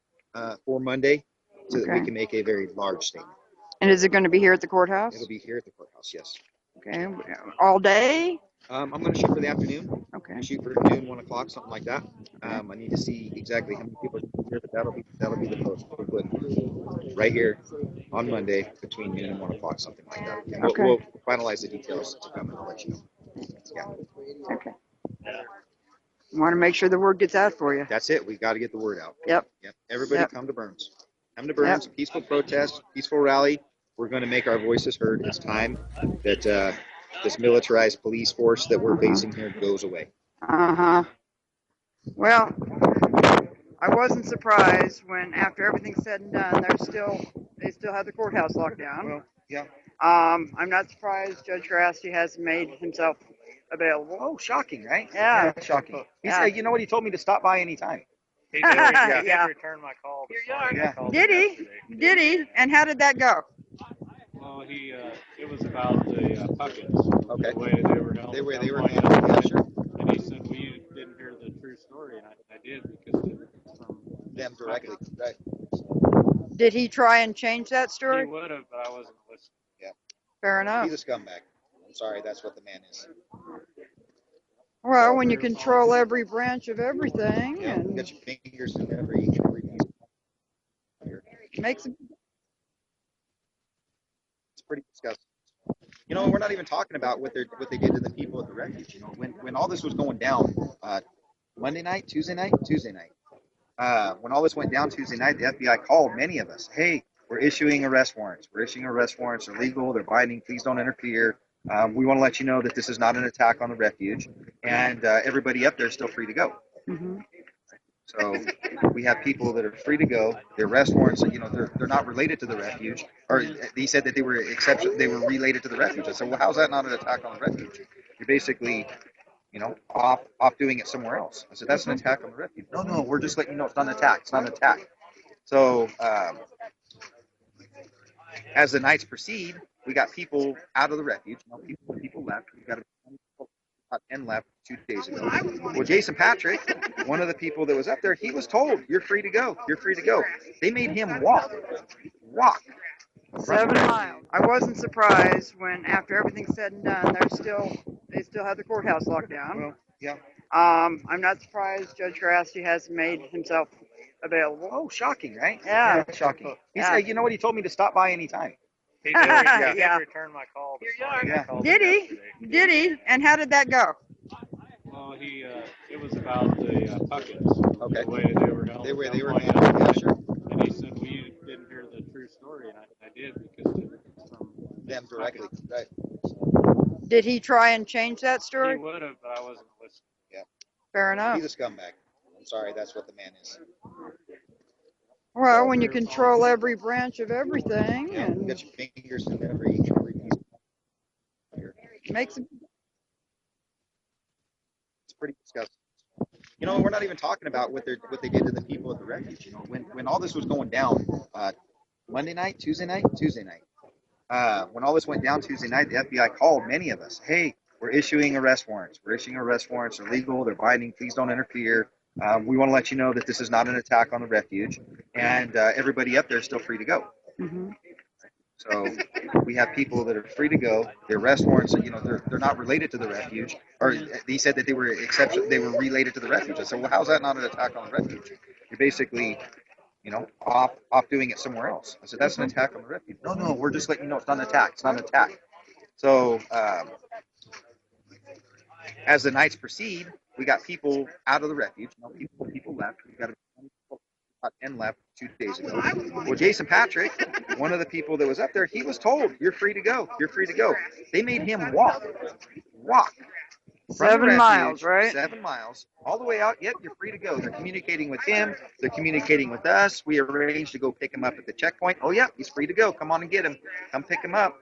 for Monday so that we can make a very large statement. And is it going to be here at the courthouse? It'll be here at the courthouse, yes. Okay. All day? I'm going to shoot for the afternoon. Okay. Shoot for noon, 1 o'clock, something like that. I need to see exactly how many people are here, but that'll be the post we'll put right here on Monday between noon and 1 o'clock, something like that. And we'll finalize the details to come and I'll let you know. Yeah. Okay. Want to make sure the word gets out for you. That's it. We've got to get the word out. Yep. Everybody come to Burns. Come to Burns. Yep. Peaceful protest, peaceful rally. We're going to make our voices heard. It's time that this militarized police force that we're facing here goes away. Well, I wasn't surprised when, after everything's said and done, they still have the courthouse locked down. Well, yeah. I'm not surprised Judge Grassi has made himself available. Oh, shocking, right? Yeah. Shocking. He said, you know what? He told me to stop by anytime. He did return my call. Did he? Did he? And how did that go? Well, it was about the puckets. Okay. The way they were held. They were handled. Yeah, sure. And he said, well, you didn't hear the true story, and I did because it's from them directly. Right. Did he try and change that story? He would have, but I wasn't listening. Yeah. Fair enough. He's a scumbag. I'm sorry, that's what the man is. Well, when you control every branch of everything, yeah, and you got your fingers in every piece. Makes it. It's pretty disgusting. You know, we're not even talking about what they did to the people at the refuge. You know, when all this was going down, Monday night, Tuesday night, when all this went down Tuesday night, the FBI called many of us. Hey, we're issuing arrest warrants. They're legal. They're binding. Please don't interfere. We want to let you know that this is not an attack on the refuge, and everybody up there is still free to go. Mm-hmm. So we have people that are free to go. The arrest warrants, you know, they're not related to the refuge, or they said that they were related to the refuge. I said, well, how's that not an attack on the refuge? You're basically, you know, off doing it somewhere else. I said, that's an attack on the refuge. No, we're just letting you know it's not an attack. It's not an attack. So as the nights proceed, we got people out of the refuge. You know, people left. We got about 10 left 2 days ago. Well, Jason Patrick, one of the people that was up there, he was told, you're free to go. You're free to go. They made him walk. 7 miles. I wasn't surprised when, after everything's said and done, they still have the courthouse locked down. Well, yeah. I'm not surprised Judge Grassi has made himself available. Oh, shocking, right? Yeah. Shocking. He said, you know what? He told me to stop by anytime. He did return my call. Did he? Did he? And how did that go? Well, it was about the puckets. Okay. The way they were held. They were handled. Yeah, sure. And he said, well, you didn't hear the true story, and I did because it's from them directly. Right. Did he try and change that story? He would have, but I wasn't listening. Yeah. Fair enough. He's a scumbag. I'm sorry, that's what the man is. Well, when you control every branch of everything, yeah, and you got your fingers in every piece. Makes it. It's pretty disgusting. You know, we're not even talking about what they did to the people at the refuge. You know, when all this was going down, Monday night, Tuesday night, when all this went down Tuesday night, the FBI called many of us. Hey, we're issuing arrest warrants. They're legal. They're binding. Please don't interfere. We want to let you know that this is not an attack on the refuge, and everybody up there is still free to go. Mm-hmm. So we have people that are free to go. The arrest warrants, you know, they're not related to the refuge, or they said that they were related to the refuge. I said, well, how's that not an attack on the refuge? You're basically, off doing it somewhere else. I said, that's an attack on the refuge. No, we're just letting you know it's not an attack. It's not an attack. So as the nights proceed, we got people out of the refuge. People left. We got about 10 left 2 days ago. Well, Jason Patrick, one of the people that was up there, he was told, you're free to go. You're free to go. They made him walk. 7 miles, right? 7 miles, all the way out. Yep, you're free to go. They're communicating with him. They're communicating with us. We arranged to go pick him up at the checkpoint. Oh, yeah, he's free to go. Come on and get him. Come pick him up.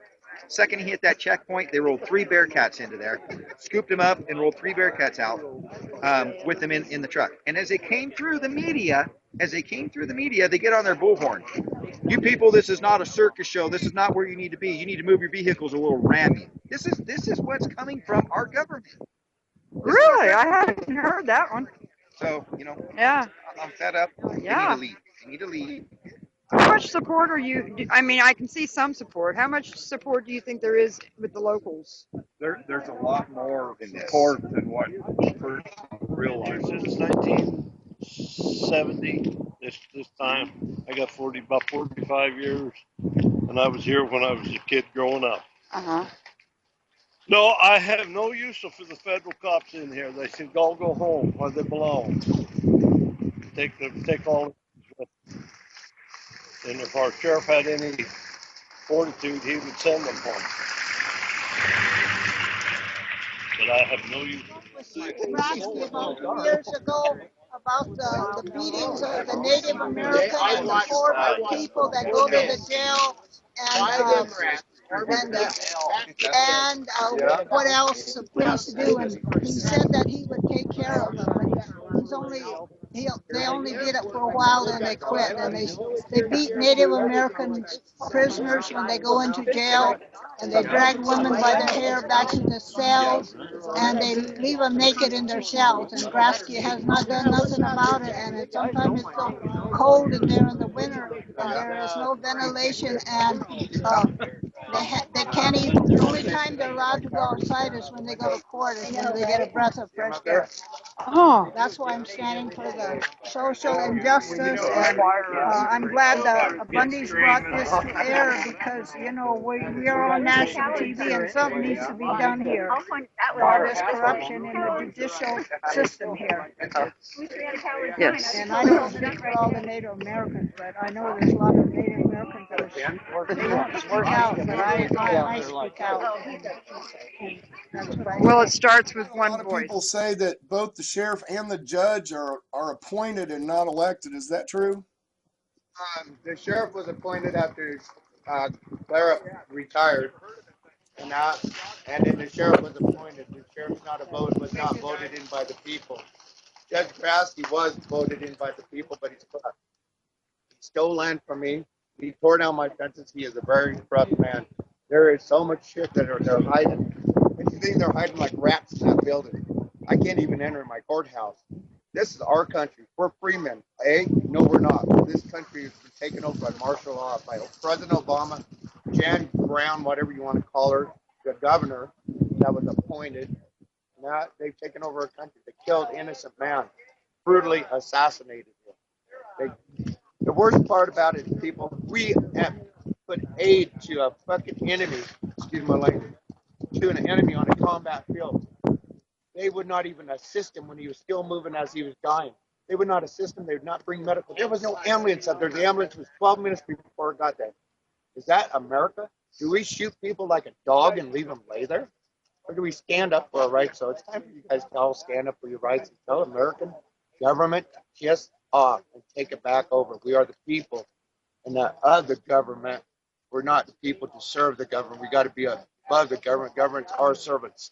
Second he hit that checkpoint, they rolled 3 Bearcats into there, scooped him up, and rolled 3 Bearcats out with them in the truck. And as they came through the media, they get on their bullhorn. You people, this is not a circus show. This is not where you need to be. You need to move your vehicles or we'll ram you. This is what's coming from our government. Really? I hadn't heard that one. So, yeah, I'm fed up. Yeah. They need to leave. How much support are you? I mean, I can see some support. How much support do you think there is with the locals? There's a lot more support than what people realize. Since 1970, this time, I got about 45 years, and I was here when I was a kid growing up. No, I have no use for the federal cops in here. They said, go home where they belong. Take all. And if our sheriff had any fortitude, he would send them home. But I have no use. About years ago about the beatings of the Native American and the poor people that go to the jail and what else the police do, and he said that he would take care of them. They only did it for a while, then they quit. And they beat Native American prisoners when they go into jail, and they drag women by their hair back to the cells, and they leave them naked in their cells. And Grasky has not done nothing about it, and sometimes it's so cold in there in the winter, and there is no ventilation, and they can't even. The only time they're allowed to go outside is when they go to court, and when they get a breath of fresh air. Oh, that's why I'm standing for the social injustice, and I'm glad that Bundy's brought this to air because we are on national TV, and something needs to be done here for all this corruption in the judicial system here. Yes. And I don't speak for all the Native Americans, but I know there's a lot of Native Americans that don't speak out, but I speak out. Well, it starts with one A lot of voice. people say that both the sheriff and the judge are appointed and not elected. Is that true? The sheriff was appointed after Clara retired, and then the sheriff was appointed. The sheriff was not voted in by the people. Judge Grasky was voted in by the people, but he's corrupt. He stole land from me. He tore down my fences. He is a very corrupt man. There is so much shit that they're hiding. And you think they're hiding like rats in that building. I can't even enter my courthouse. This is our country. We're free men. No, we're not. This country has been taken over by martial law, by President Obama, Jan Brown, whatever you want to call her, the governor that was appointed. Now they've taken over our country. They killed innocent man, brutally assassinated him. The worst part about it is, people, we have put aid to a fucking enemy, excuse my language, to an enemy on a combat field. They would not even assist him when he was still moving as he was dying. They would not assist him. They would not bring medical. There was no ambulance up there. The ambulance was 12 minutes before it got there. Is that America? Do we shoot people like a dog and leave them lay there? Or do we stand up for our rights? So it's time for you guys to all stand up for your rights and tell American government to kiss off and take it back over. We are the people, and the other government. We're not the people to serve the government. We got to be above the government. Government's our servants.